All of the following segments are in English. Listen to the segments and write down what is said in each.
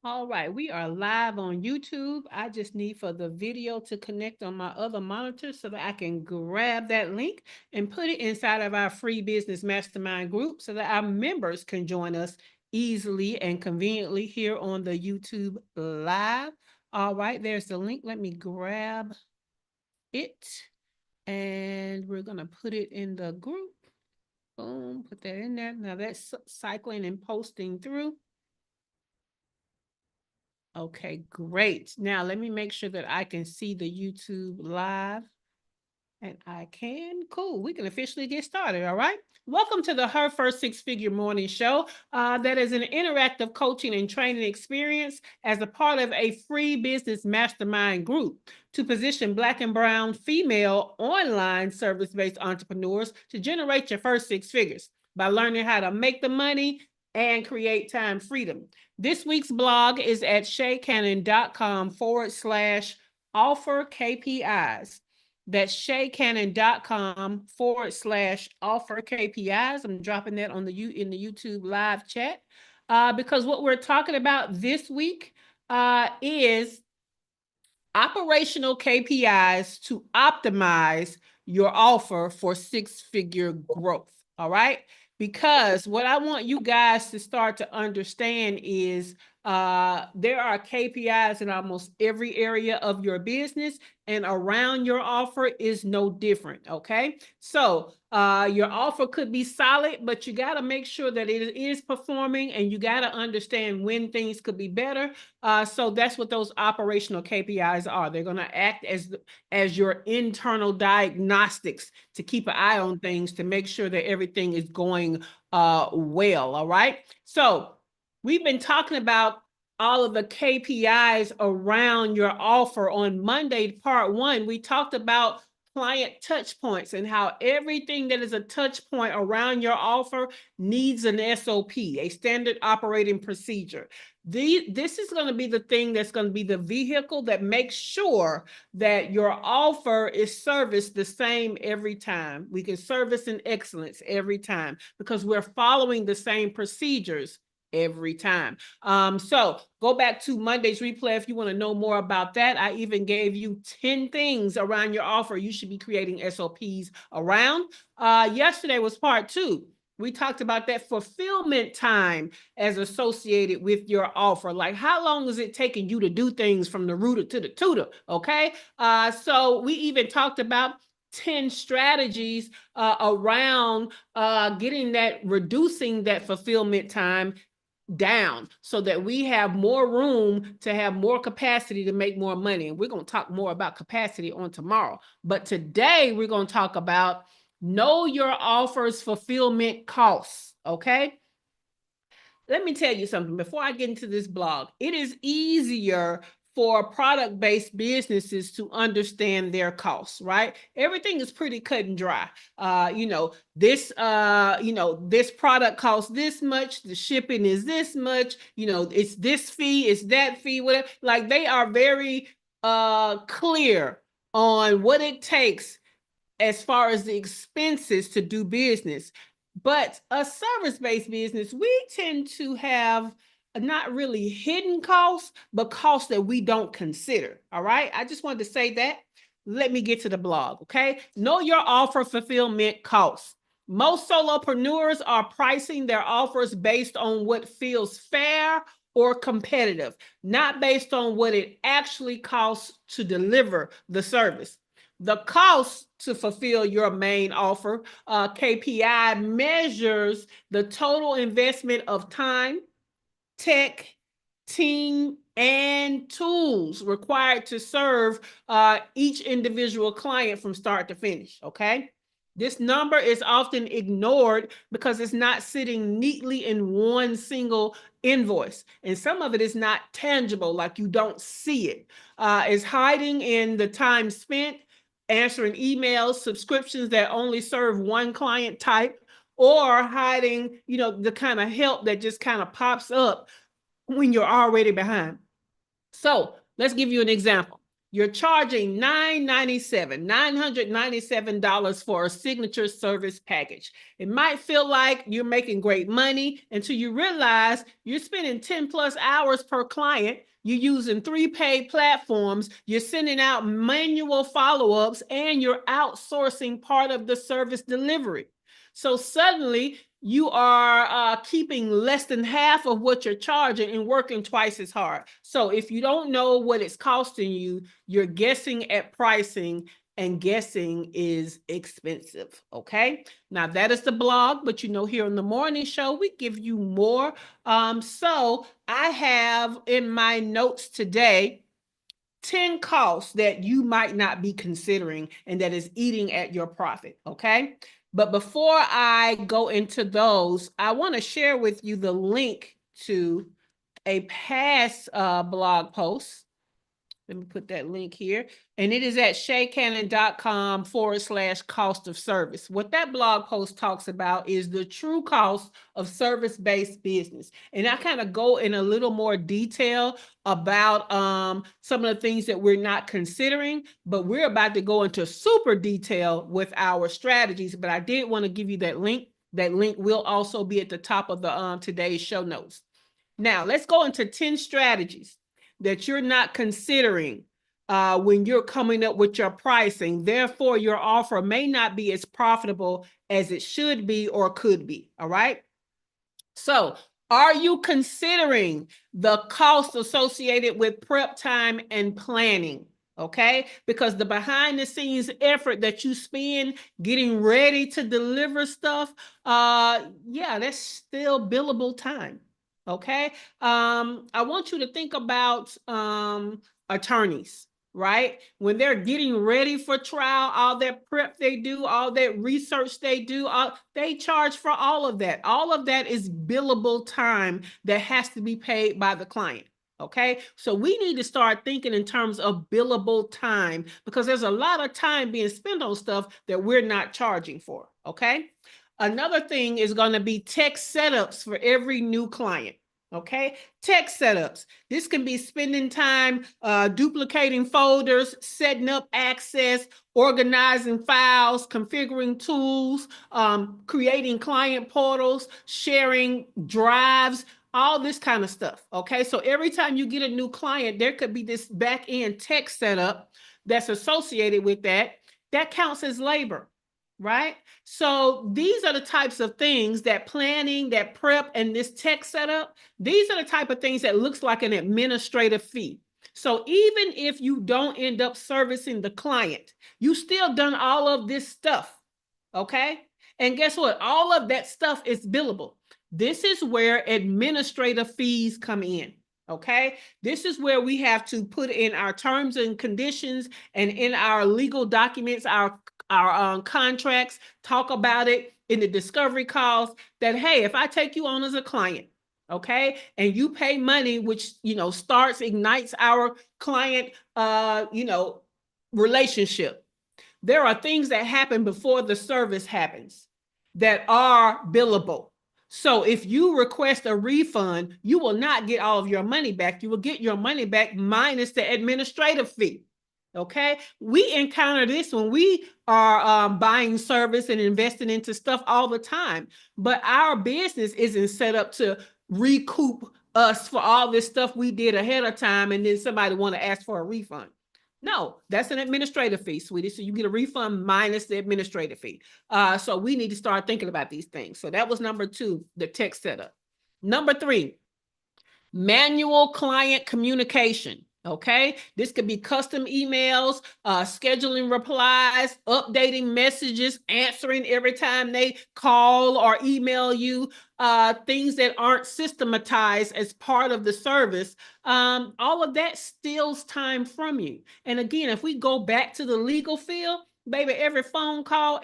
All right, we are live on YouTube. I just need for the video to connect on my other monitor so that I can grab that link and put it inside of our free business mastermind group so that our members can join us easily and conveniently here on the YouTube live. All right, there's the link. Let me grab it and we're going to put it in the group. Boom, put that in there. Now that's cycling and posting through. Okay, great. Now let me make sure that I can see the YouTube live. And I can. Cool. We can officially get started. All right. Welcome to the Her First Six Figure Morning Show. That is an interactive coaching and training experience as a part of a free business mastermind group to position Black and Brown female online service based entrepreneurs to generate your first six figures by learning how to make the money and create time freedom. This week's blog is at shaycannon.com/offer KPIs. That's shaycannon.com/offer KPIs. I'm dropping that on in the YouTube live chat because what we're talking about this week is operational KPIs to optimize your offer for six-figure growth. All right. Because what I want you guys to start to understand is there are KPIs in almost every area of your business, and around your offer is no different. Okay. So your offer could be solid, but you got to make sure that it is performing, and you got to understand when things could be better. So that's what those operational KPIs are. They're going to act as your internal diagnostics to keep an eye on things to make sure that everything is going well. All right. So we've been talking about all of the KPIs around your offer. On Monday, part one, we talked about client touch points and how everything that is a touch point around your offer needs an SOP, a standard operating procedure. This is going to be the thing that's going to be the vehicle that makes sure that your offer is serviced the same every time. We can service in excellence every time because we're following the same procedures every time. So go back to Monday's replay if you want to know more about that. I even gave you 10 things around your offer you should be creating SOPs around. Yesterday was part two. We talked about that fulfillment time as associated with your offer. Like, how long is it taking you to do things from the rooter to the tutor? Okay. So we even talked about 10 strategies around reducing that fulfillment time down so that we have more room to have more capacity to make more money. And we're going to talk more about capacity on tomorrow. But today we're going to talk about know your offer's fulfillment costs. Okay. Let me tell you something before I get into this blog. It is easier for product-based businesses to understand their costs, right? Everything is pretty cut and dry. This product costs this much, the shipping is this much, it's this fee, it's that fee, whatever. Like, they are very clear on what it takes as far as the expenses to do business. But a service-based business, we tend to have not really hidden costs, but costs that we don't consider. All right. I just wanted to say that. Let me get to the blog. Okay. Know your offer fulfillment costs. Most solopreneurs are pricing their offers based on what feels fair or competitive, not based on what it actually costs to deliver the service. The cost to fulfill your main offer, KPI, measures the total investment of time, tech, team, and tools required to serve each individual client from start to finish, okay? This number is often ignored because it's not sitting neatly in one single invoice. And some of it is not tangible, like you don't see it. It's hiding in the time spent, answering emails, subscriptions that only serve one client type, or hiding, the kind of help that just kind of pops up when you're already behind. So let's give you an example. You're charging $997 for a signature service package. It might feel like you're making great money until you realize you're spending 10 plus hours per client. You're using 3 paid platforms. You're sending out manual follow-ups, and you're outsourcing part of the service delivery. So suddenly you are keeping less than half of what you're charging and working twice as hard. So if you don't know what it's costing you, you're guessing at pricing, and guessing is expensive. Okay. Now that is the blog, but here on the morning show, we give you more. So I have in my notes today 10 costs that you might not be considering and that is eating at your profit. Okay. But before I go into those, I want to share with you the link to a past blog post. Let me put that link here. And it is at shaycannon.com/cost of service. What that blog post talks about is the true cost of service-based business. And I kind of go in a little more detail about some of the things that we're not considering, but we're about to go into super detail with our strategies. But I did want to give you that link. That link will also be at the top of the today's show notes. Now, let's go into 10 strategies that you're not considering when you're coming up with your pricing. Therefore, your offer may not be as profitable as it should be or could be. All right. So are you considering the cost associated with prep time and planning? Okay, because the behind the scenes effort that you spend getting ready to deliver stuff, that's still billable time. Okay. I want you to think about attorneys, right? When they're getting ready for trial, all that prep they do, all that research they do, they charge for all of that. All of that is billable time that has to be paid by the client. Okay, so we need to start thinking in terms of billable time, because there's a lot of time being spent on stuff that we're not charging for. Okay. Another thing is going to be tech setups for every new client. Okay, tech setups. This can be spending time duplicating folders, setting up access, organizing files, configuring tools, creating client portals, sharing drives, all this kind of stuff. Okay, so every time you get a new client, there could be this back end tech setup that's associated with that. That counts as labor. Right? So these are the types of things, that planning, that prep, and this tech setup, these are the type of things that looks like an administrative fee. So even if you don't end up servicing the client, you still done all of this stuff. Okay? And guess what? All of that stuff is billable. This is where administrative fees come in. Okay, this is where we have to put in our terms and conditions and in our legal documents, our contracts, talk about it in the discovery calls that, hey, if I take you on as a client, okay, and you pay money, which, ignites our client, relationship. There are things that happen before the service happens that are billable. So if you request a refund, you will not get all of your money back. You will get your money back minus the administrative fee. Okay, we encounter this when we are buying service and investing into stuff all the time, but our business isn't set up to recoup us for all this stuff we did ahead of time, and then somebody want to ask for a refund. No, that's an administrative fee, sweetie. So you get a refund minus the administrative fee. So we need to start thinking about these things. So that was number 2, the tech setup. Number 3, manual client communication. Okay, this could be custom emails, scheduling replies, updating messages, answering every time they call or email you, things that aren't systematized as part of the service. All of that steals time from you. And again, if we go back to the legal field, baby, every phone call,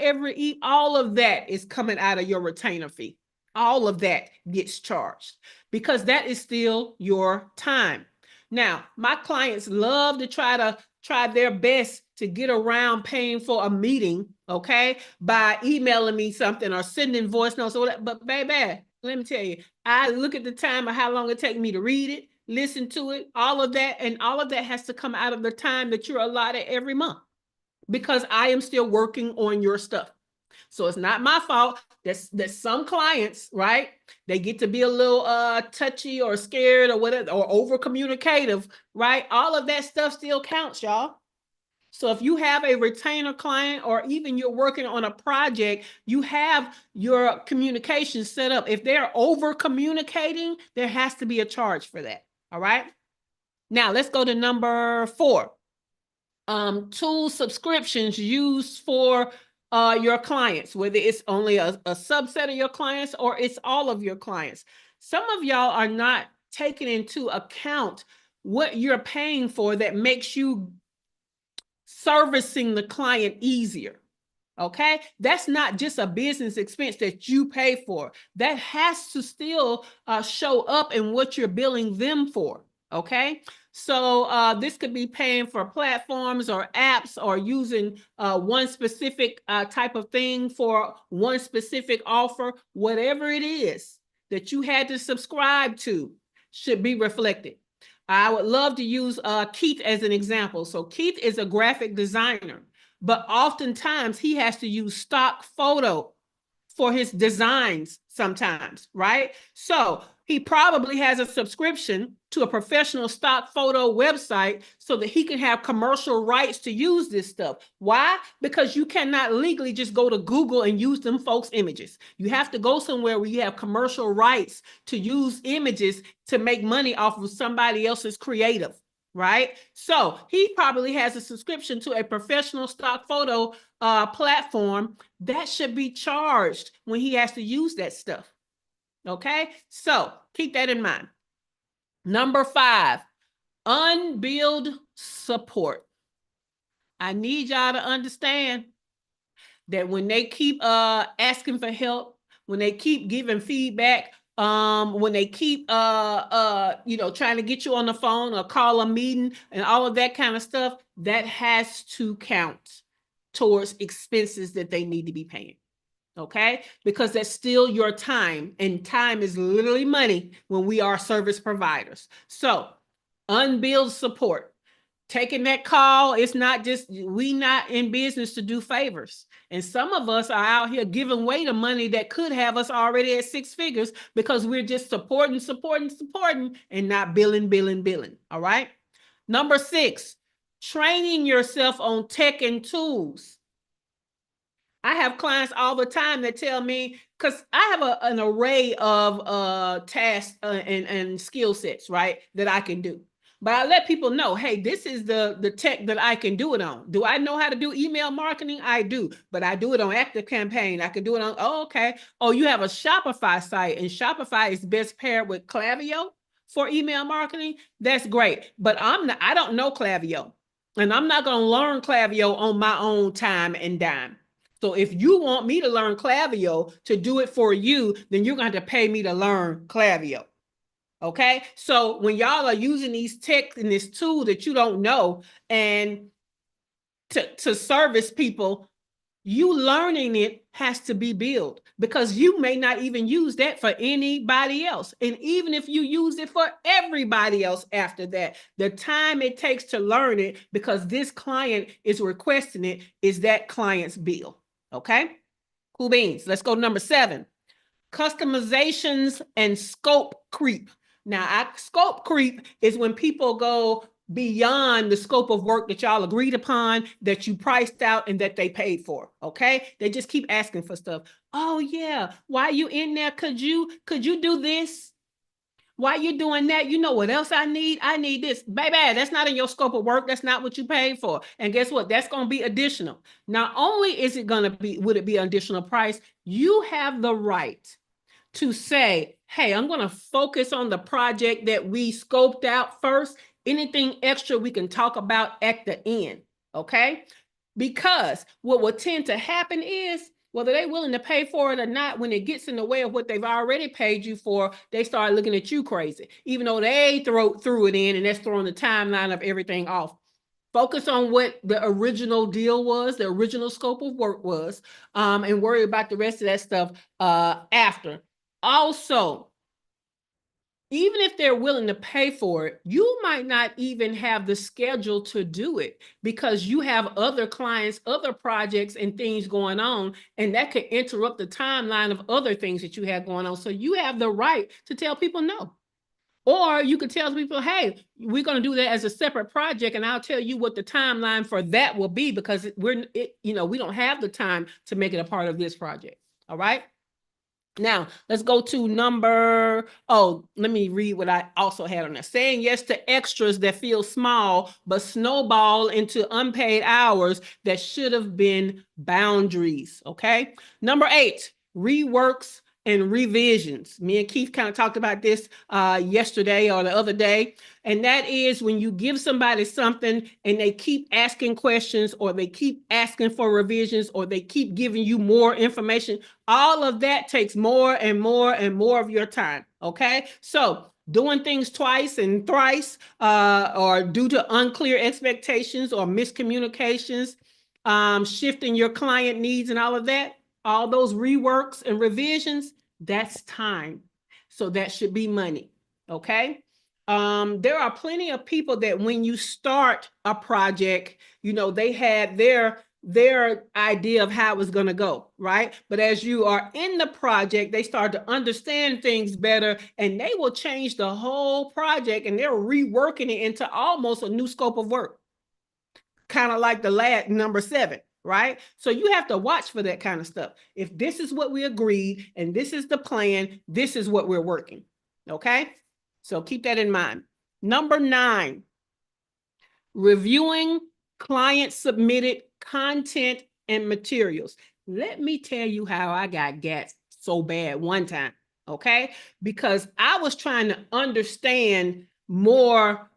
all of that is coming out of your retainer fee. All of that gets charged because that is still your time. Now, my clients love to try their best to get around paying for a meeting, okay, by emailing me something or sending voice notes. But baby, let me tell you, I look at the time of how long it takes me to read it, listen to it, all of that. And all of that has to come out of the time that you're allotted every month, because I am still working on your stuff. So it's not my fault that some clients, right, they get to be a little touchy or scared or whatever, or over communicative, right? All of that stuff still counts, y'all. So if you have a retainer client, or even you're working on a project, you have your communication set up. If they're over communicating, there has to be a charge for that. All right. Now let's go to number 4. Tool subscriptions used for your clients, whether it's only a subset of your clients or it's all of your clients. Some of y'all are not taking into account what you're paying for that makes you servicing the client easier. Okay, that's not just a business expense that you pay for. That has to still show up in what you're billing them for. Okay, so this could be paying for platforms or apps, or using one specific type of thing for one specific offer. Whatever it is that you had to subscribe to should be reflected. I would love to use Keith as an example. So Keith is a graphic designer, but oftentimes he has to use stock photo for his designs sometimes, right? So he probably has a subscription to a professional stock photo website so that he can have commercial rights to use this stuff. Why? Because you cannot legally just go to Google and use them folks' images. You have to go somewhere where you have commercial rights to use images to make money off of somebody else's creative. Right? So he probably has a subscription to a professional stock photo platform that should be charged when he has to use that stuff. Okay, so keep that in mind. Number 5, unbilled support. I need y'all to understand that when they keep asking for help, when they keep giving feedback, when they keep trying to get you on the phone or call a meeting and all of that kind of stuff, that has to count towards expenses that they need to be paying. Okay, because that's still your time, and time is literally money when we are service providers. So unbilled support, taking that call, it's not just, we not in business to do favors. And some of us are out here giving away the money that could have us already at 6 figures, because we're just supporting and not billing. All right. Number 6, training yourself on tech and tools. I have clients all the time that tell me, because I have an array of tasks and skill sets, right, that I can do. But I let people know, hey, this is the tech that I can do it on. Do I know how to do email marketing? I do, but I do it on ActiveCampaign. I can do it on, okay. Oh, you have a Shopify site, and Shopify is best paired with Klaviyo for email marketing. That's great, but I don't know Klaviyo, and I'm not going to learn Klaviyo on my own time and dime. So if you want me to learn Klaviyo to do it for you, then you're going to have to pay me to learn Klaviyo. Okay. So when y'all are using these tech and this tool that you don't know, and to service people, you learning it has to be billed, because you may not even use that for anybody else. And even if you use it for everybody else after that, the time it takes to learn it, because this client is requesting it, is that client's bill. Okay, cool beans. Let's go to number 7, customizations and scope creep. Now, scope creep is when people go beyond the scope of work that y'all agreed upon, that you priced out, and that they paid for. Okay, they just keep asking for stuff. Oh yeah, why you in there? Could you do this? Why you doing that? You know what else I need? I need this. Baby, that's not in your scope of work. That's not what you paid for. And guess what? That's going to be additional. Not only is it going to be, would it be an additional price, you have the right to say, hey, I'm going to focus on the project that we scoped out first. Anything extra we can talk about at the end. Okay? Because what will tend to happen is, whether they're willing to pay for it or not, when it gets in the way of what they've already paid you for, they start looking at you crazy, even though they threw it in, and that's throwing the timeline of everything off. Focus on what the original deal was, the original scope of work was, and worry about the rest of that stuff after. Also, even if they're willing to pay for it, you might not even have the schedule to do it because you have other clients, other projects and things going on, and that could interrupt the timeline of other things that you have going on. So you have the right to tell people no. Or you could tell people, hey, we're going to do that as a separate project, and I'll tell you what the timeline for that will be because we don't have the time to make it a part of this project. All right. Now, let's go to let me read what I also had on there. Saying yes to extras that feel small, but snowball into unpaid hours that should have been boundaries, okay? Number 8, reworks and revisions. Me and Keith kind of talked about this yesterday or the other day. And that is when you give somebody something and they keep asking questions or they keep asking for revisions or they keep giving you more information, all of that takes more and more and more of your time, okay? So doing things twice and thrice or due to unclear expectations or miscommunications, shifting your client needs and all of that, all those reworks and revisions, that's time. So that should be money, okay? There are plenty of people that when you start a project, they had their idea of how it was going to go, right? But as you are in the project, they start to understand things better and they will change the whole project and they're reworking it into almost a new scope of work. Kind of like the last number 7. Right? So you have to watch for that kind of stuff. If this is what we agreed and this is the plan, this is what we're working. Okay? So keep that in mind. Number 9, reviewing client submitted content and materials. Let me tell you how I got gassed so bad one time. Okay? Because I was trying to understand more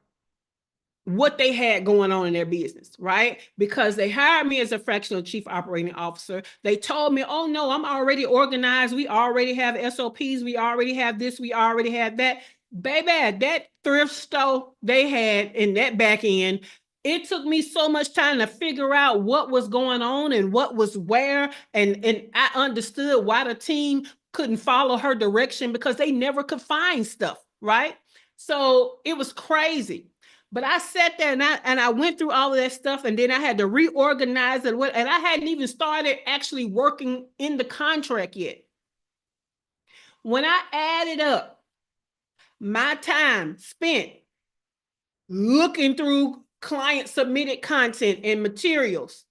what they had going on in their business, right? Because they hired me as a fractional chief operating officer. They told me, oh no, I'm already organized. We already have SOPs. We already have this. We already have that. Baby, that thrift store they had in that back end, it took me so much time to figure out what was going on and what was where. And I understood why the team couldn't follow her direction because they never could find stuff, right? So it was crazy. But I sat there and I went through all of that stuff and then I had to reorganize it. And I hadn't even started actually working in the contract yet. When I added up my time spent looking through client submitted content and materials,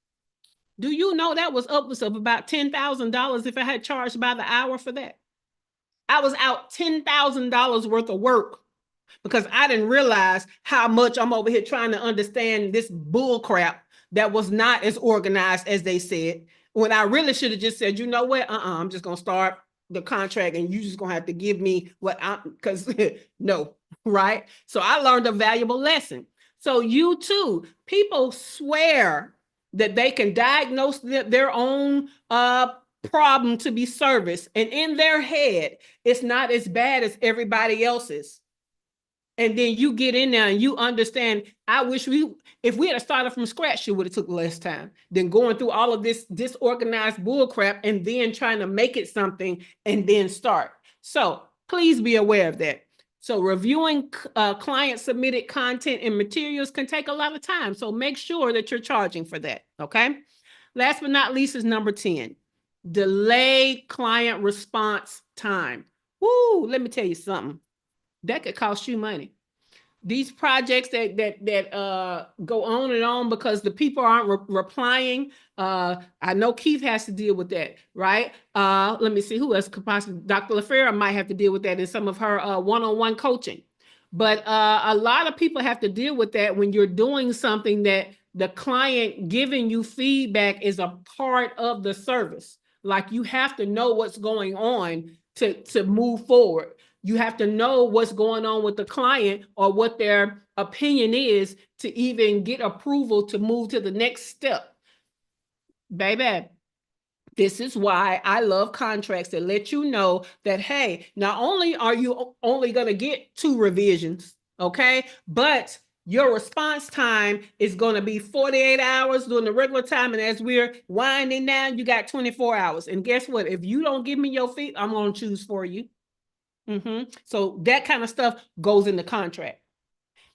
do you know that was upwards of about $10,000 if I had charged by the hour for that? I was out $10,000 worth of work because I didn't realize how much I'm over here trying to understand this bull crap that was not as organized as they said, when I really should have just said, you know what, I'm just going to start the contract and you just going to have to give me what because no, right? So I learned a valuable lesson. So you too, people swear that they can diagnose their own problem to be serviced. And in their head, it's not as bad as everybody else's. And then you get in there and you understand, I wish if we had started from scratch, it would have took less time than going through all of this disorganized bull crap and then trying to make it something and then start. So please be aware of that. So reviewing client submitted content and materials can take a lot of time. So make sure that you're charging for that, okay? Last but not least is number 10, delay client response time. Woo, let me tell you something. That could cost you money. These projects that go on and on because the people aren't replying. I know Keith has to deal with that, right? Let me see who else could possibly. Dr. LaFera might have to deal with that in some of her one-on-one coaching. But a lot of people have to deal with that when you're doing something that the client giving you feedback is a part of the service. Like you have to know what's going on to move forward. You have to know what's going on with the client or what their opinion is to even get approval to move to the next step. Baby, this is why I love contracts that let you know that, hey, not only are you only going to get 2 revisions, okay, but your response time is going to be 48 hours during the regular time. And as we're winding down, you got 24 hours. And guess what? If you don't give me your feet, I'm going to choose for you. So that kind of stuff goes in the contract.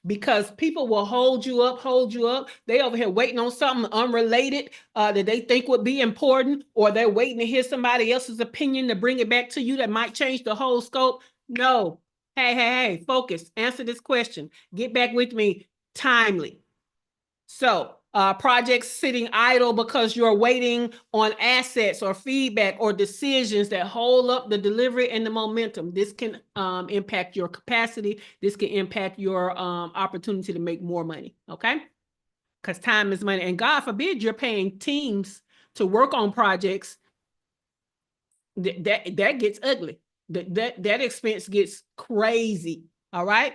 Because people will hold you up. They over here waiting on something unrelated that they think would be important, or they're waiting to hear somebody else's opinion to bring it back to you that might change the whole scope. No. Hey, focus. Answer this question. Get back with me timely. So projects sitting idle because you're waiting on assets or feedback or decisions that hold up the delivery and the momentum. This can impact your capacity. This can impact your opportunity to make more money, okay? Because time is money. And God forbid you're paying teams to work on projects. That gets ugly. That expense gets crazy, all right?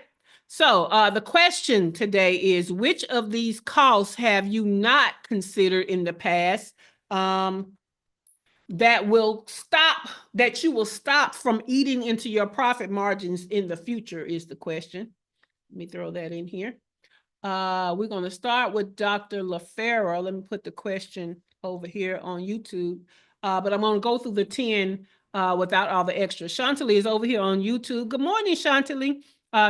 So the question today is, which of these costs have you not considered in the past that you will stop from eating into your profit margins in the future is the question. Let me throw that in here. We're going to start with Dr. LaFera. Let me put the question over here on YouTube. But I'm going to go through the 10 without all the extras. Chantilly is over here on YouTube. Good morning, Chantilly.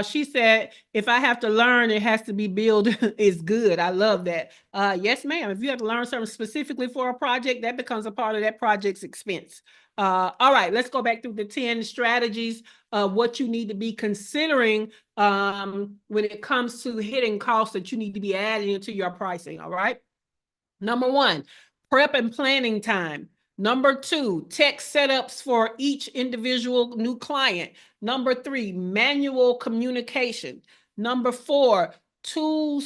She said, if I have to learn, it has to be billed is good. I love that. Yes, ma'am. If you have to learn something specifically for a project, that becomes a part of that project's expense. All right, let's go back through the 10 strategies of what you need to be considering when it comes to hitting costs that you need to be adding into your pricing. All right. Number 1, prep and planning time. Number 2, tech setups for each individual new client. Number 3, manual communication. Number 4, tool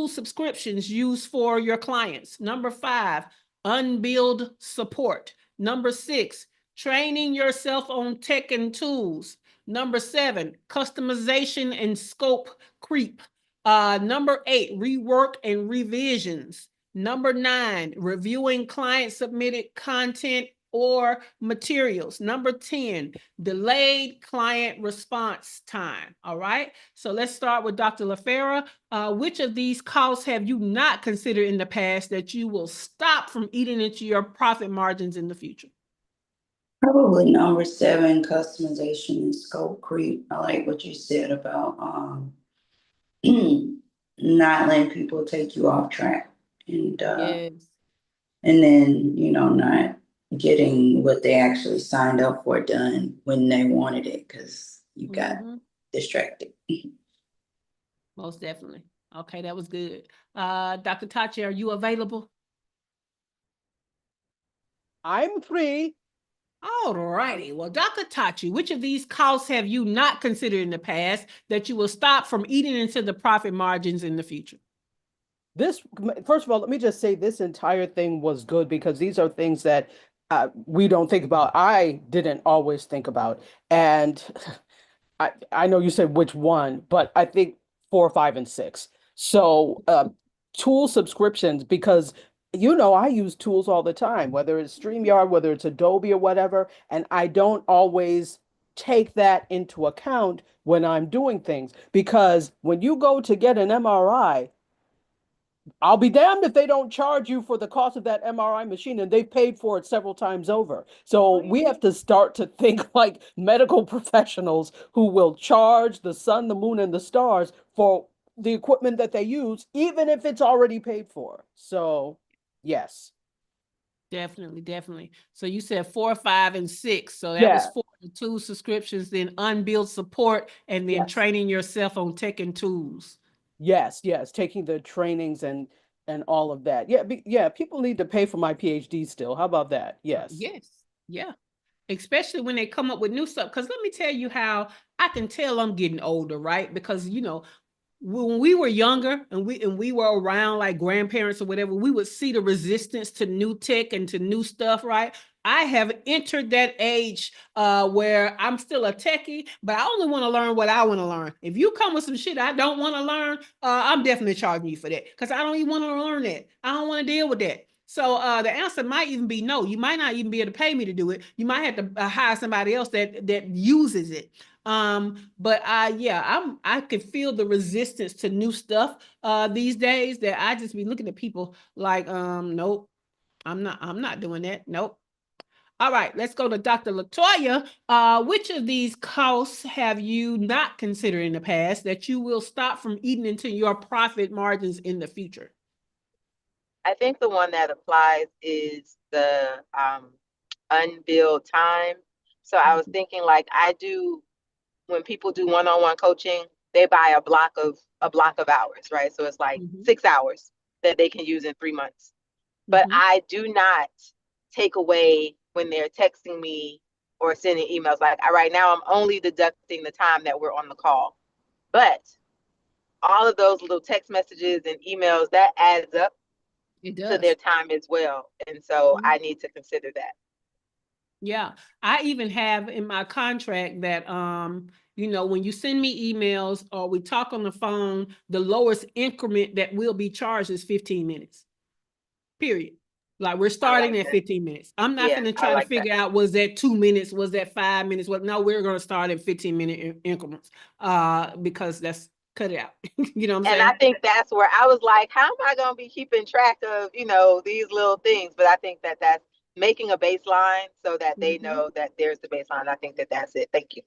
subscriptions used for your clients. Number 5, unbilled support. Number 6, training yourself on tech and tools. Number 7, customization and scope creep. Number 8, rework and revisions. Number 9, reviewing client submitted content or materials. Number 10, delayed client response time. All right. So let's start with Dr. LaFera. Which of these costs have you not considered in the past that you will stop from eating into your profit margins in the future? Probably number 7, customization and scope creep. I like what you said about not letting people take you off track, and Yes. and then not getting what they actually signed up for done when they wanted it because you got distracted. Most definitely. Okay, that was good. Dr. Tachi, are you available? I'm free. All righty. Well, Dr. Tachi, which of these costs have you not considered in the past that you will stop from eating into the profit margins in the future? First of all, let me just say this entire thing was good because these are things that we don't think about. I didn't always think about. And I know you said which one, but I think 4, 5, and 6. So tool subscriptions, because I use tools all the time, whether it's StreamYard, whether it's Adobe or whatever, and I don't always take that into account when I'm doing things. Because when you go to get an MRI, I'll be damned if they don't charge you for the cost of that MRI machine, and they've paid for it several times over. So we have to start to think like medical professionals who will charge the sun, the moon, and the stars for the equipment that they use, even if it's already paid for. So, yes. Definitely. So you said 4, 5, and 6. So that was 4 tool subscriptions, then unbilled support, and then training yourself on tech and tools. Yes, taking the trainings and all of that. Yeah, people need to pay for my PhD still. How about that? Yes. Yeah. Especially when they come up with new stuff. Because let me tell you how I can tell I'm getting older, right? Because when we were younger and we were around like grandparents or whatever, we would see the resistance to new tech and to new stuff, right? I have entered that age where I'm still a techie, but I only want to learn what I want to learn. If you come with some shit I don't want to learn, I'm definitely charging you for that because I don't even want to learn that. I don't want to deal with that. So the answer might even be no. You might not even be able to pay me to do it. You might have to hire somebody else that uses it. But I could feel the resistance to new stuff these days that I just be looking at people like, nope, I'm not doing that. Nope. All right, let's go to Dr. Latoya. Which of these costs have you not considered in the past that you will stop from eating into your profit margins in the future? I think the one that applies is the unbilled time. So I was thinking, like, when people do one-on-one coaching, they buy a block of hours, right? So it's like 6 hours that they can use in 3 months. But I do not take away when they're texting me or sending emails. Like right now, I'm only deducting the time that we're on the call. But all of those little text messages and emails, that adds up to their time as well. And so I need to consider that. Yeah, I even have in my contract that, you know, when you send me emails or we talk on the phone, the lowest increment that will be charged is 15 minutes, period. Like we're starting at 15 minutes. I'm not going to try to figure out, was that 2 minutes? Was that 5 minutes? Well, no, we're going to start at 15-minute increments because that's cut it out. You know what I'm saying? And I think that's where I was like, how am I going to be keeping track of, you know, these little things? But I think that that's making a baseline so that they know that there's the baseline. I think that that's it. Thank you.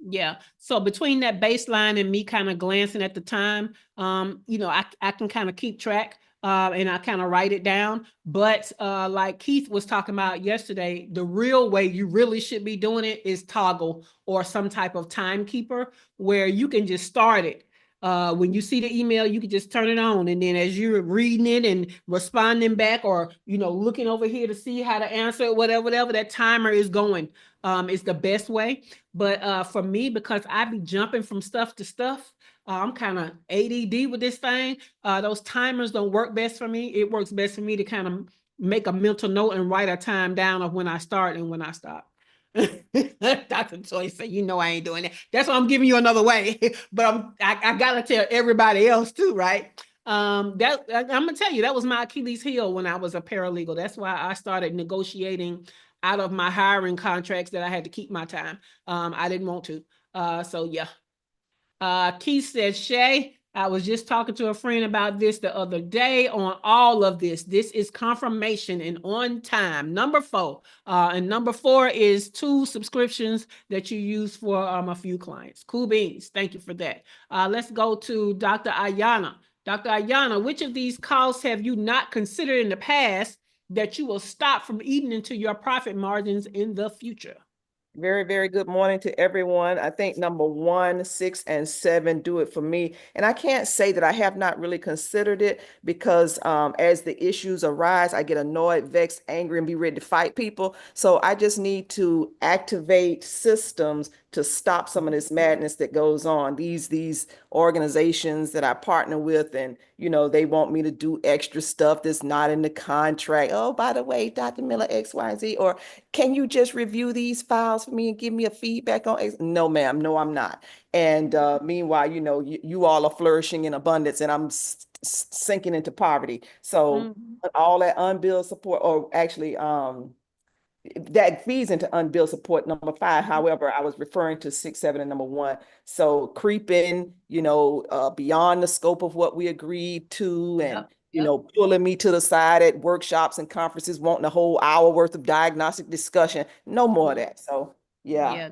Yeah. So between that baseline and me kind of glancing at the time, you know, I can kind of keep track and I kind of write it down. But like Keith was talking about yesterday, the real way you really should be doing it is Toggle or some type of timekeeper where you can just start it. When you see the email, you can just turn it on. And then as you're reading it and responding back or, you know, looking over here to see how to answer it, whatever that timer is going, is the best way. But for me, because I be jumping from stuff to stuff, I'm kind of ADD with this thing. Those timers don't work best for me. It works best for me to kind of make a mental note and write a time down of when I start and when I stop. Dr. Toy said, you know, I ain't doing that. That's why I'm giving you another way. But I gotta tell everybody else too, right? I'm gonna tell you, that was my Achilles heel when I was a paralegal. That's why I started negotiating out of my hiring contracts that I had to keep my time. I didn't want to. So yeah. Keith said, Shay, I was just talking to a friend about this the other day on all of this. This is confirmation and on time. Number 4. And number 4 is 2 subscriptions that you use for a few clients. Cool beans. Thank you for that. Let's go to Dr. Ayana. Dr. Ayana, which of these costs have you not considered in the past that you will stop from eating into your profit margins in the future? Very, very good morning to everyone. I think number 1, 6, and 7 do it for me. And I can't say that I have not really considered it because as the issues arise, I get annoyed, vexed, angry, and be ready to fight people. So I just need to activate systems to stop some of this madness that goes on. These organizations that I partner with, and you know, they want me to do extra stuff that's not in the contract. Oh, by the way, Dr. Miller, X, Y, and Z, or can you just review these files for me and give me a feedback on X? No, ma'am, no, I'm not. And meanwhile, you know, you all are flourishing in abundance, and I'm sinking into poverty. So all that unbilled support, or actually, that feeds into unbilled support, number 5. However, I was referring to 6, 7, and number 1. So creeping, you know, beyond the scope of what we agreed to, and you know, pulling me to the side at workshops and conferences, wanting a whole hour worth of diagnostic discussion. No more of that. So yeah.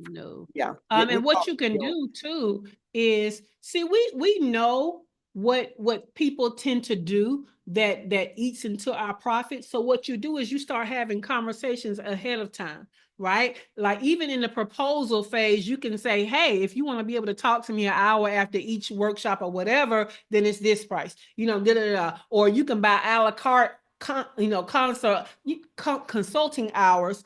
No. Yeah. And what you can do too is see, we know what people tend to do that eats into our profit. So what you do is you start having conversations ahead of time, right? Like even in the proposal phase, you can say, hey, if you want to be able to talk to me an hour after each workshop or whatever, then it's this price, you know, or you can buy a la carte consulting hours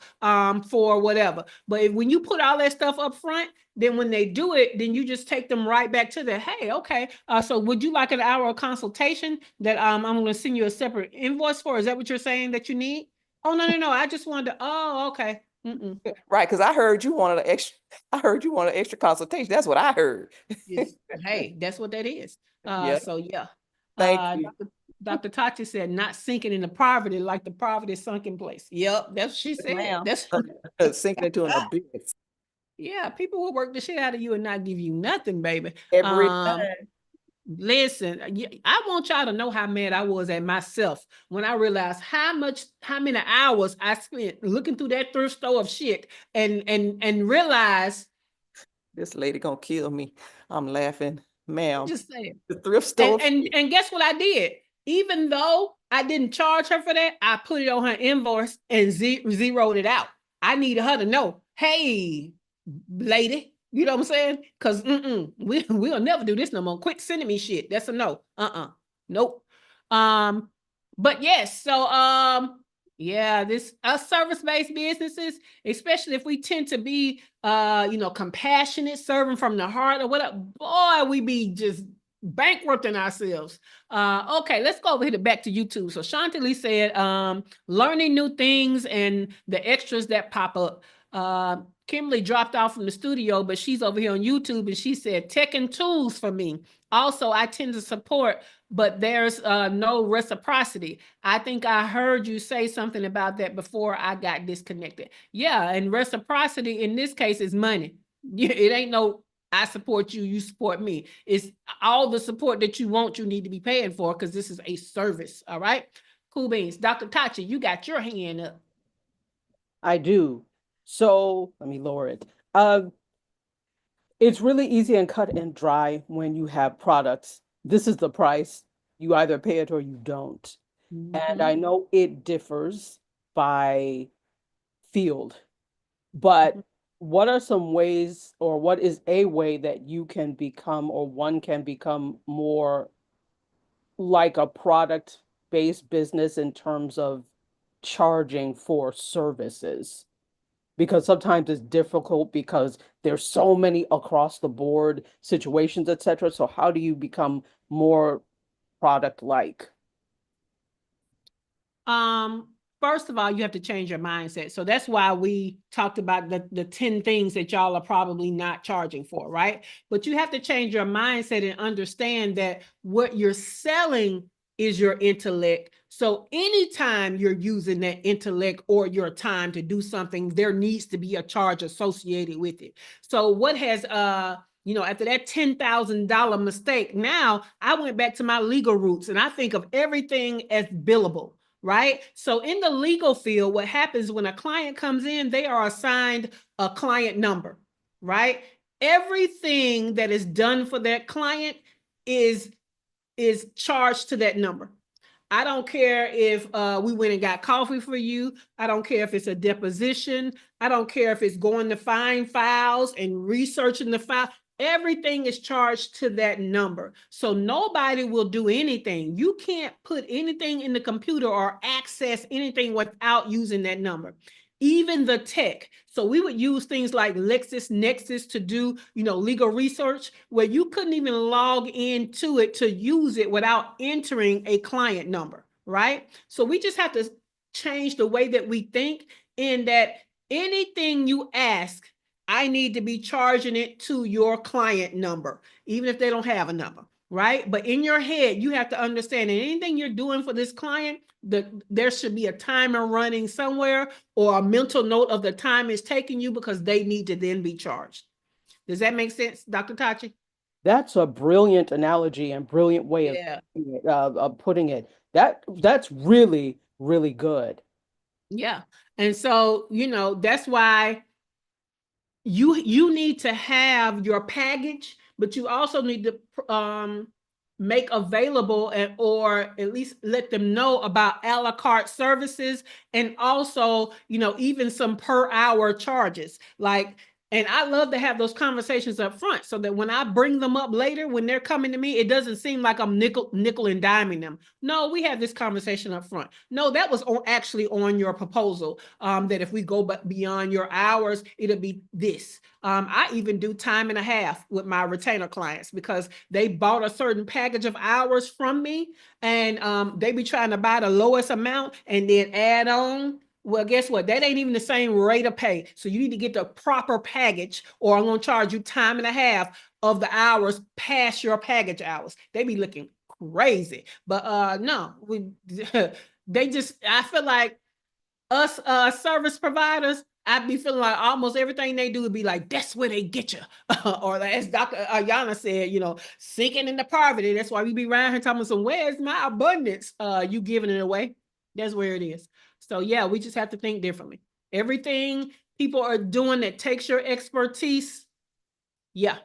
for whatever. But when you put all that stuff up front, then when they do it, then you just take them right back to the, hey, okay, so would you like an hour of consultation that I'm going to send you a separate invoice for? Is that what you're saying that you need? Oh, no. I just wanted to, oh, okay. Right, because I heard you wanted an extra consultation. That's what I heard. Hey, that's what that is. So yeah. Thank you. Dr. Tati said, not sinking into poverty like the poverty sunk in place. Yep, that's what she said. That's sinking into an abyss. Yeah, people will work the shit out of you and not give you nothing, baby. Every time. Listen, I want y'all to know how mad I was at myself when I realized how many hours I spent looking through that thrift store of shit and realize. This lady gonna kill me. I'm laughing, ma'am. Just saying. The thrift store. And guess what I did? Even though I didn't charge her for that, I put it on her invoice and zeroed it out. I needed her to know, hey, lady, you know what I'm saying? Because we'll never do this no more. Quit sending me shit. That's a no. Nope. But yes, so yeah, this us service-based businesses, especially if we tend to be compassionate, serving from the heart or whatever, boy, we be just bankrupting ourselves. Okay, let's go over here back to YouTube. So Chantilly said, learning new things and the extras that pop up. Kimberly dropped off from the studio, but she's over here on YouTube and she said, tech and tools for me. Also, I tend to support, but there's no reciprocity. I think I heard you say something about that before I got disconnected. Yeah, and reciprocity in this case is money. It ain't no I support you, you support me. It's all the support that you want, you need to be paying for because this is a service, all right? Cool beans. Dr. Tachi, you got your hand up. I do. So let me lower it. It's really easy and cut and dry when you have products. This is the price. You either pay it or you don't. And I know it differs by field, but what are some ways, or what is a way that you can become, or one can become more like a product-based business in terms of charging for services? Because sometimes it's difficult because there's so many across the board situations, etc. So how do you become more product-like? First of all, you have to change your mindset. So that's why we talked about the 10 things that y'all are probably not charging for, right? But you have to change your mindset and understand that what you're selling is your intellect. So anytime you're using that intellect or your time to do something, there needs to be a charge associated with it. So what has after that $10,000 mistake, now I went back to my legal roots and I think of everything as billable. Right? So in the legal field, what happens when a client comes in, they are assigned a client number, right? Everything that is done for that client is charged to that number. I don't care if we went and got coffee for you. I don't care if it's a deposition. I don't care if it's going to find files and researching the file. Everything is charged to that number. So nobody will do anything. You can't put anything in the computer or access anything without using that number. Even the tech. So we would use things like LexisNexis to do, legal research where you couldn't even log into it to use it without entering a client number, right? So we just have to change the way that we think in that anything you ask, I need to be charging it to your client number, even if they don't have a number, right? But in your head, you have to understand that anything you're doing for this client, there should be a timer running somewhere or a mental note of the time it's taking you because they need to then be charged. Does that make sense, Dr. Tachi? That's a brilliant analogy and brilliant way of putting it. That's really, really good. Yeah. And so, that's why you need to have your package, but you also need to make available or at least let them know about a la carte services and also, even some per hour charges. And I love to have those conversations up front so that when I bring them up later, when they're coming to me, it doesn't seem like I'm nickel and diming them. No, we have this conversation up front. No, that was actually on your proposal, that if we go beyond your hours, it'll be this. I even do time and a half with my retainer clients because they bought a certain package of hours from me and they be trying to buy the lowest amount and then add on. Well, guess what? That ain't even the same rate of pay. So you need to get the proper package or I'm going to charge you time and a half of the hours past your package hours. They be looking crazy. But no, I feel like us service providers, I be feeling like almost everything they do would be like, that's where they get you. Or as Dr. Ayana said, you know, sinking into poverty. That's why we be around here talking some, where's my abundance? You giving it away. That's where it is. So yeah, we just have to think differently. Everything people are doing that takes your expertise. Yeah.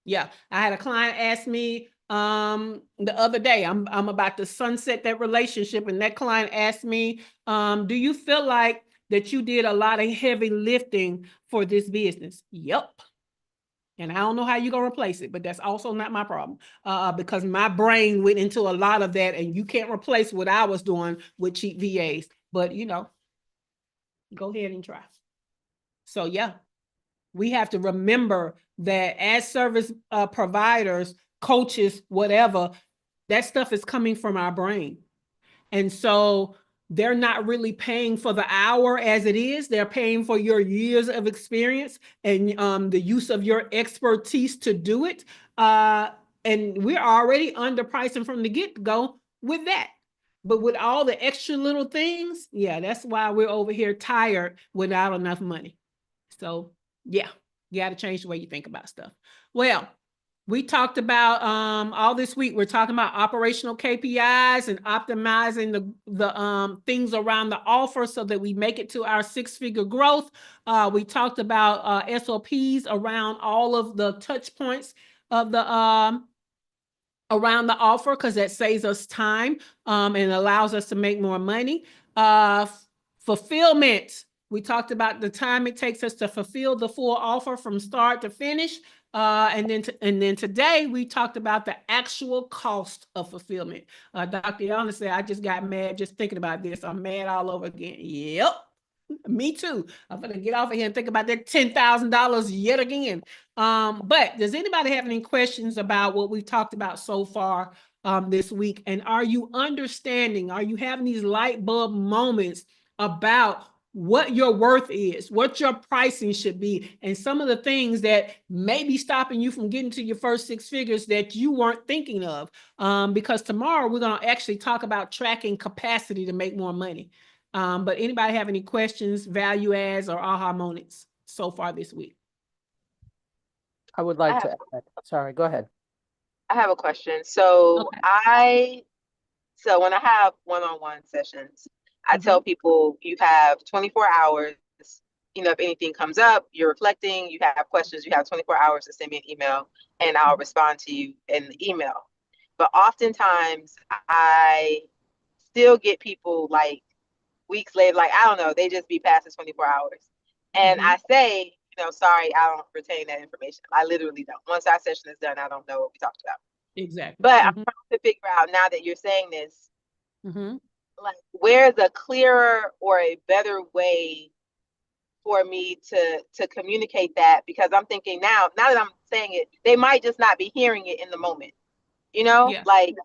Yeah. I had a client ask me the other day, I'm about to sunset that relationship, and that client asked me, do you feel like that you did a lot of heavy lifting for this business? Yep. And I don't know how you're going to replace it, but that's also not my problem, because my brain went into a lot of that, and you can't replace what I was doing with cheap VAs. But, you know, go ahead and try. So, yeah, we have to remember that as service providers, coaches, whatever, that stuff is coming from our brain. And so they're not really paying for the hour as it is. They're paying for your years of experience and the use of your expertise to do it. And we're already underpricing from the get-go with that. But with all the extra little things, yeah, that's why we're over here tired without enough money. So yeah, you got to change the way you think about stuff. Well, we talked about all this week, we're talking about operational KPIs and optimizing the things around the offer so that we make it to our 6-figure growth. We talked about SOPs around all of the touch points of the around the offer, because that saves us time and allows us to make more money. Fulfillment. We talked about the time it takes us to fulfill the full offer from start to finish. And then today we talked about the actual cost of fulfillment. Dr. Yana said, I just got mad just thinking about this. I'm mad all over again. Yep. Me too. I'm gonna get off of here and think about that $10,000 yet again. But does anybody have any questions about what we've talked about so far this week? And are you understanding? Are you having these light bulb moments about what your worth is, what your pricing should be, and some of the things that may be stopping you from getting to your first 6 figures that you weren't thinking of? Because tomorrow we're going to actually talk about tracking capacity to make more money. But anybody have any questions, value adds, or aha moments so far this week? I would like to add. Sorry, go ahead. I have a question. So Okay. so when I have one-on-one sessions, I tell people you have 24 hours. You know, if anything comes up, you're reflecting, you have questions, you have 24 hours to send me an email and I'll respond to you in the email. But oftentimes I still get people like weeks later, like, I don't know, they just be past the 24 hours. And I say, you know, sorry, I don't retain that information. I literally don't. Once our session is done, I don't know what we talked about. Exactly. But I'm trying to figure out, now that you're saying this, like, where's a clearer or a better way for me to communicate that? Because I'm thinking now that I'm saying it, they might just not be hearing it in the moment, you know, like,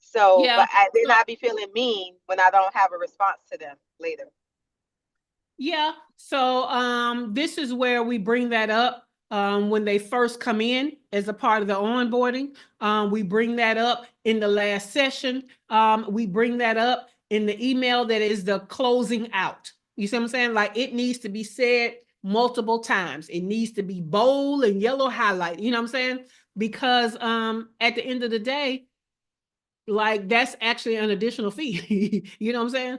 so, but they not be feeling mean when I don't have a response to them later. Yeah. So this is where we bring that up when they first come in as a part of the onboarding. We bring that up in the last session. We bring that up in the email that is the closing out. You see what I'm saying? Like, it needs to be said multiple times. It needs to be bold and yellow highlight. You know what I'm saying? Because at the end of the day, like, that's actually an additional fee. You know what I'm saying?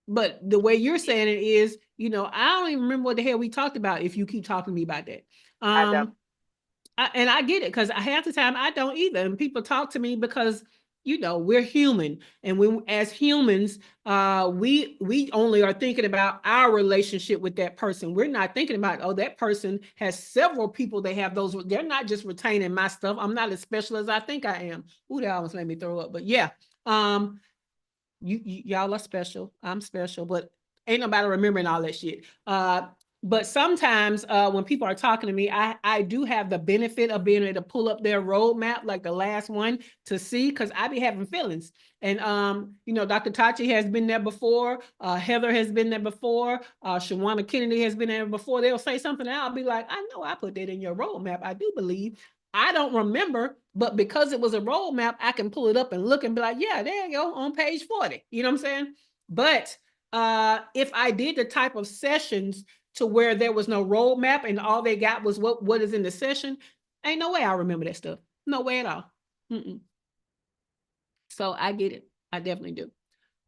But the way you're saying it is, you know, I don't even remember what the hell we talked about if you keep talking to me about that. And I get it, because half the time I don't either. And people talk to me because, you know, we're human. And when, as humans, we only are thinking about our relationship with that person. We're not thinking about, oh, that person has several people they have those. They're not just retaining my stuff. I'm not as special as I think I am. Ooh, that almost made me throw up. But yeah. Y'all are special. I'm special, but ain't nobody remembering all that shit. But sometimes when people are talking to me, I do have the benefit of being able to pull up their roadmap, like the last one, to see, because I be having feelings. And, you know, Dr. Tachi has been there before. Heather has been there before. Shawana Kennedy has been there before. They'll say something and I'll be like, I know I put that in your roadmap. I do believe. I don't remember, but because it was a roadmap, I can pull it up and look and be like, yeah, there you go, on page 40. You know what I'm saying? But if I did the type of sessions to where there was no roadmap and all they got was what is in the session, ain't no way I remember that stuff. No way at all. So I get it. I definitely do.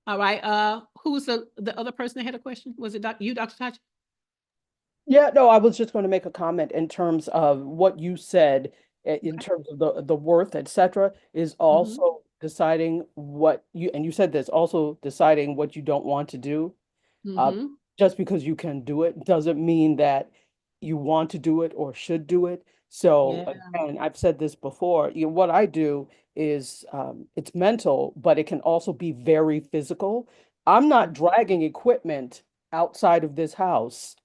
All right. Who's the other person that had a question? Was it Dr. Tachi? Yeah, no, I was just going to make a comment in terms of what you said in terms of the worth, etc., is also deciding what you, and you said this, also deciding what you don't want to do. Just because you can do it doesn't mean that you want to do it or should do it. So, and I've said this before, what I do is it's mental, but it can also be very physical. I'm not dragging equipment outside of this house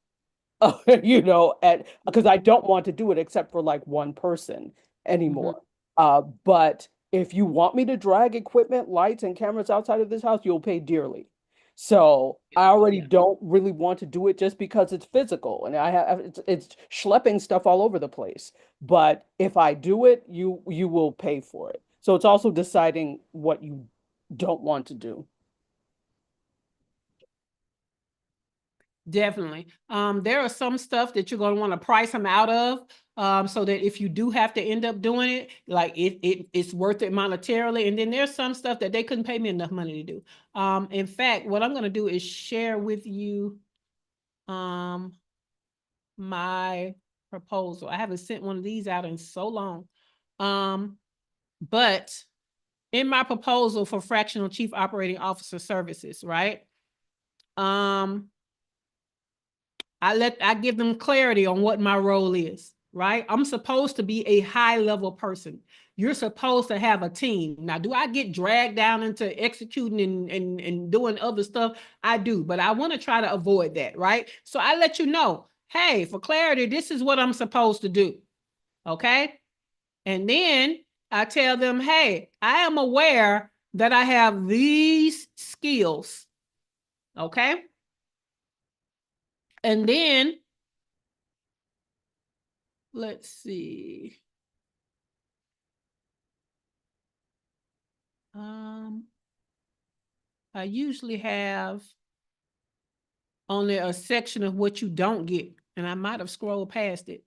because I don't want to do it except for like one person anymore. But if you want me to drag equipment, lights, and cameras outside of this house, you'll pay dearly. So I already don't really want to do it just because it's physical and it's schlepping stuff all over the place. But if I do it, you will pay for it. So it's also deciding what you don't want to do. Definitely. There are some stuff that you're going to want to price them out of, so that if you do have to end up doing it, like it's worth it monetarily. And then there's some stuff that they couldn't pay me enough money to do. In fact, what I'm going to do is share with you my proposal. I haven't sent one of these out in so long. But in my proposal for fractional chief operating officer services, right? I give them clarity on what my role is, right? I'm supposed to be a high level person. You're supposed to have a team. Now, do I get dragged down into executing and doing other stuff? I do, but I want to try to avoid that, right? So I let you know, hey, for clarity, this is what I'm supposed to do, okay? And then I tell them, hey, I am aware that I have these skills, okay? And then, let's see. I usually have only a section of what you don't get, and I might have scrolled past it.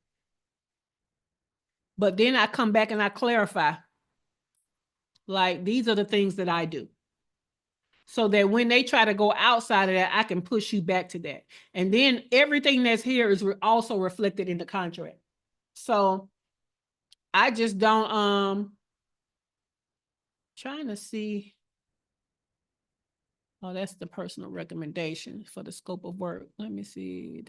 But then I come back and I clarify, like, these are the things that I do. So that when they try to go outside of that, I can push you back to that. And then everything that's here is also reflected in the contract. So I just don't, trying to see. Oh, that's the personal recommendation for the scope of work. Let me see.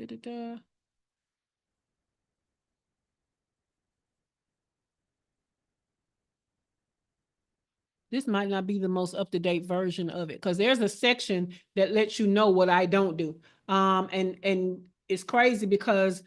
This might not be the most up-to-date version of it because there's a section that lets you know what I don't do. And it's crazy because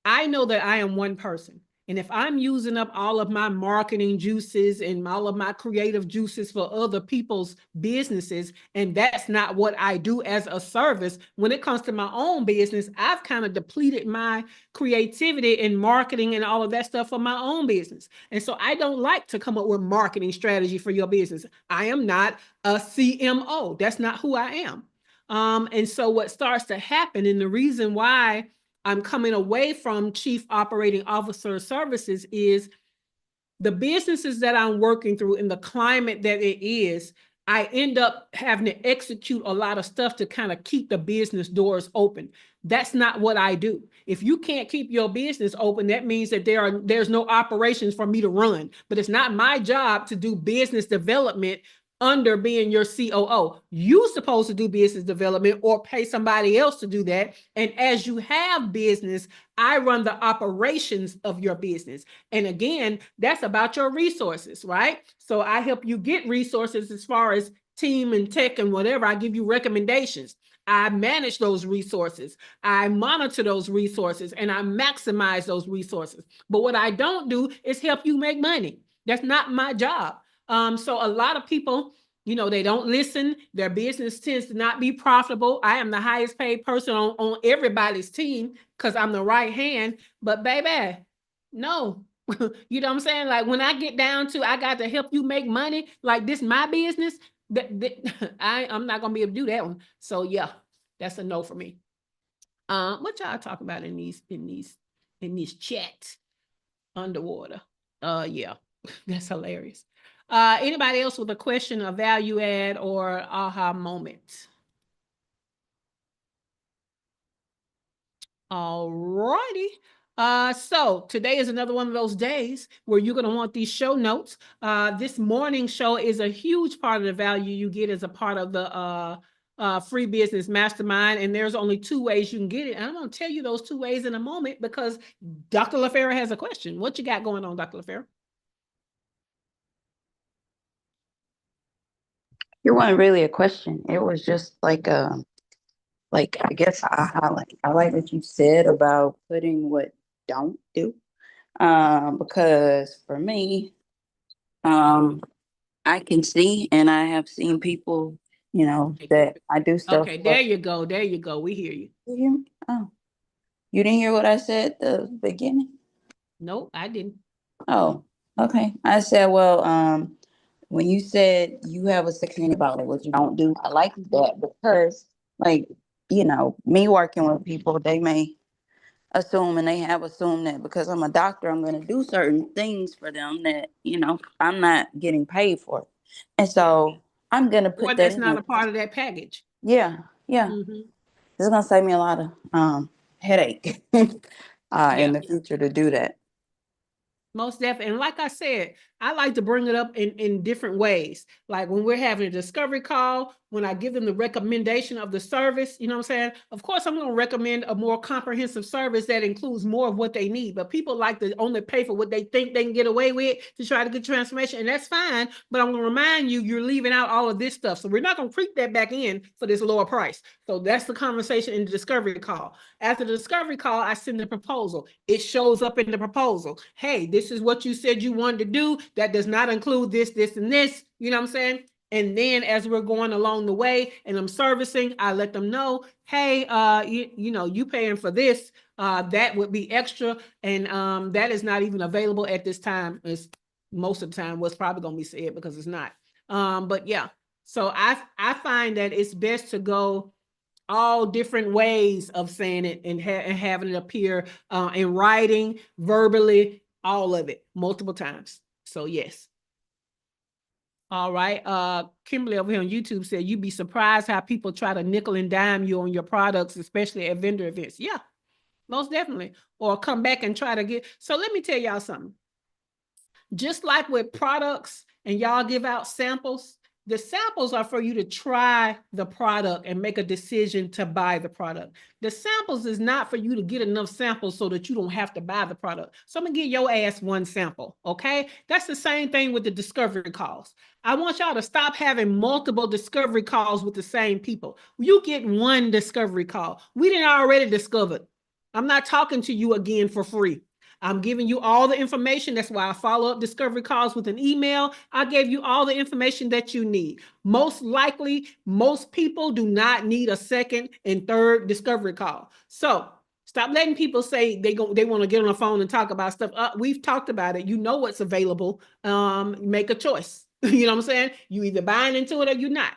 I know that I am one person. And if I'm using up all of my marketing juices and all of my creative juices for other people's businesses, and that's not what I do as a service, when it comes to my own business, I've kind of depleted my creativity in marketing and all of that stuff for my own business. And so I don't like to come up with marketing strategy for your business. I am not a CMO. That's not who I am. And so what starts to happen, and the reason why I'm coming away from chief operating officer services is the businesses that I'm working through in the climate that it is, I end up having to execute a lot of stuff to kind of keep the business doors open. That's not what I do. If you can't keep your business open, that means that there's no operations for me to run. But it's not my job to do business development under being your COO. You're supposed to do business development or pay somebody else to do that. And as you have business, I run the operations of your business. And again, that's about your resources, right? So I help you get resources as far as team and tech and whatever. I give you recommendations. I manage those resources. I monitor those resources and I maximize those resources. But what I don't do is help you make money. That's not my job. So a lot of people, they don't listen. Their business tends to not be profitable. I am the highest paid person on everybody's team because I'm the right hand. But baby, no. You know what I'm saying? Like when I get down to I got to help you make money, like this my business, I'm not gonna be able to do that one. So yeah, that's a no for me. What y'all talk about in these chats underwater? Yeah, that's hilarious. Anybody else with a question, a value add, or aha moment? All righty. So today is another one of those days where you're going to want these show notes. This morning show is a huge part of the value you get as a part of the free business mastermind. And there's only 2 ways you can get it. And I'm going to tell you those 2 ways in a moment because Dr. LaFera has a question. What you got going on, Dr. LaFera? It wasn't really a question. It was just like I guess I like what you said about putting what don't do. Because for me, I can see and I have seen people, that I do stuff. Okay, there you go. There you go. We hear you. Oh, you didn't hear what I said at the beginning? Nope, I didn't. Oh, okay. I said, well, when you said you have a section about what you don't do, I like that because, like, me working with people, they may assume and they have assumed that because I'm a doctor, I'm going to do certain things for them that, I'm not getting paid for. And so I'm going to put that that's in not there. a part of that package. Yeah. Mhm. It's going to save me a lot of headache in the future to do that. Most definitely. And like I said, I like to bring it up in different ways. Like when we're having a discovery call, when I give them the recommendation of the service, you know what I'm saying? Of course, I'm going to recommend a more comprehensive service that includes more of what they need. But people like to only pay for what they think they can get away with to try to get transformation. And that's fine. But I'm going to remind you, you're leaving out all of this stuff. So we're not going to creep that back in for this lower price. So that's the conversation in the discovery call. After the discovery call, I send the proposal. It shows up in the proposal. Hey, this is what you said you wanted to do. That does not include this, this, and this. You know what I'm saying? And then as we're going along the way and I'm servicing, I let them know, hey, you paying for this. That would be extra. And that is not even available at this time. It's most of the time what's probably going to be said because it's not. But yeah, so I find that it's best to go all different ways of saying it and having it appear in writing, verbally, all of it, multiple times. So yes. All right. Kimberly over here on YouTube said, you'd be surprised how people try to nickel and dime you on your products, especially at vendor events. Yeah, most definitely. Or come back and try to get. So let me tell y'all something. Just like with products and y'all give out samples, the samples are for you to try the product and make a decision to buy the product. The samples is not for you to get enough samples so that you don't have to buy the product. So I'm gonna give your ass one sample, okay? That's the same thing with the discovery calls. I want y'all to stop having multiple discovery calls with the same people. You get one discovery call. We didn't already discovered. I'm not talking to you again for free. I'm giving you all the information. That's why I follow up discovery calls with an email. I gave you all the information that you need. Most likely, most people do not need a second and third discovery call. So stop letting people say they want to get on the phone and talk about stuff. We've talked about it. You know what's available. Make a choice. You know what I'm saying? You either buying into it or you're not.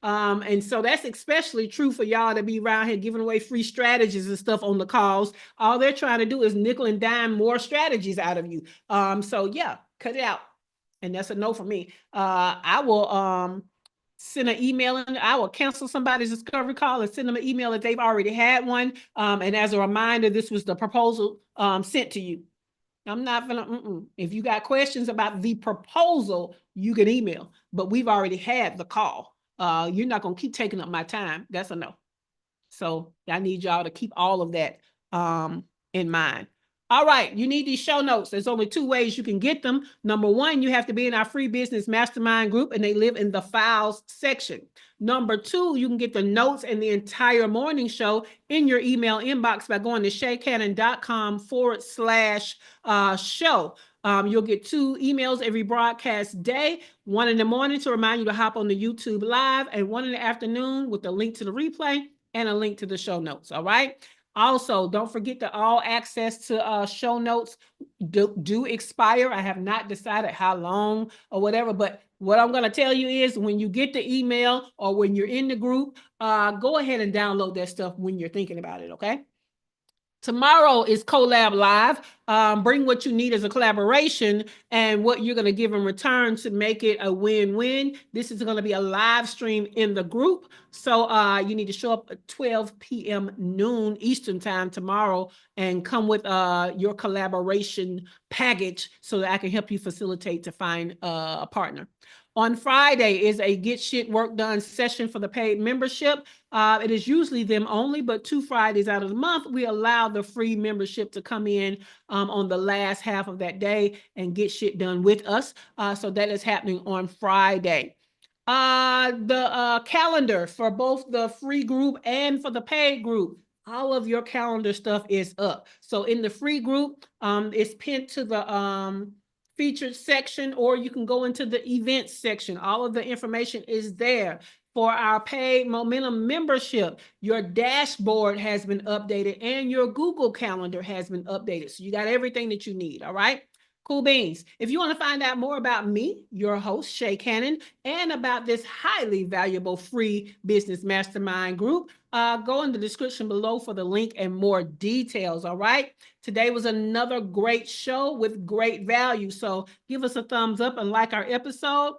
And so that's especially true for y'all to be around here giving away free strategies and stuff on the calls. All they're trying to do is nickel and dime more strategies out of you. So yeah, cut it out. And that's a no for me. I will send an email and I will cancel somebody's discovery call and send them an email if they've already had one. And as a reminder, this was the proposal sent to you. I'm not gonna, if you got questions about the proposal, you can email, but we've already had the call. You're not gonna keep taking up my time. That's a no. So I need y'all to keep all of that in mind. All right, you need these show notes. There's only 2 ways you can get them. Number 1, you have to be in our free business mastermind group and they live in the files section. Number 2, you can get the notes and the entire morning show in your email inbox by going to shaycannon.com/show. You'll get 2 emails every broadcast day, 1 in the morning to remind you to hop on the YouTube live and 1 in the afternoon with the link to the replay and a link to the show notes. All right. Also, don't forget that all access to show notes do expire. I have not decided how long or whatever, but what I'm going to tell you is when you get the email or when you're in the group, go ahead and download that stuff when you're thinking about it, okay? Tomorrow is Collab Live. Bring what you need as a collaboration and what you're going to give in return to make it a win-win. This is going to be a live stream in the group. So you need to show up at 12 p.m. noon Eastern time tomorrow and come with your collaboration package so that I can help you facilitate to find a partner. On Friday is a Get Shit Work Done session for the paid membership. It is usually them only, but 2 Fridays out of the month, we allow the free membership to come in on the last half of that day and get shit done with us. So that is happening on Friday. The calendar for both the free group and for the paid group, all of your calendar stuff is up. So in the free group, it's pinned to the featured section, or you can go into the events section. All of the information is there. For our paid Momentum membership, your dashboard has been updated and your Google Calendar has been updated. So you got everything that you need, all right? Cool beans. If you want to find out more about me, your host, Shay Cannon, and about this highly valuable free business mastermind group, go in the description below for the link and more details, all right? Today was another great show with great value. So give us a thumbs up and like our episode.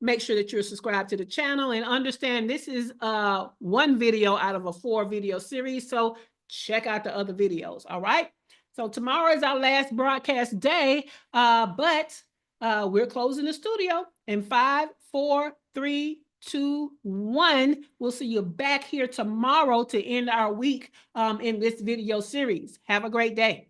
Make sure that you're subscribed to the channel and understand this is one video out of a 4-video series. So check out the other videos, all right? So tomorrow is our last broadcast day, but we're closing the studio in 5, 4, 3, 2, 1. We'll see you back here tomorrow to end our week in this video series. Have a great day.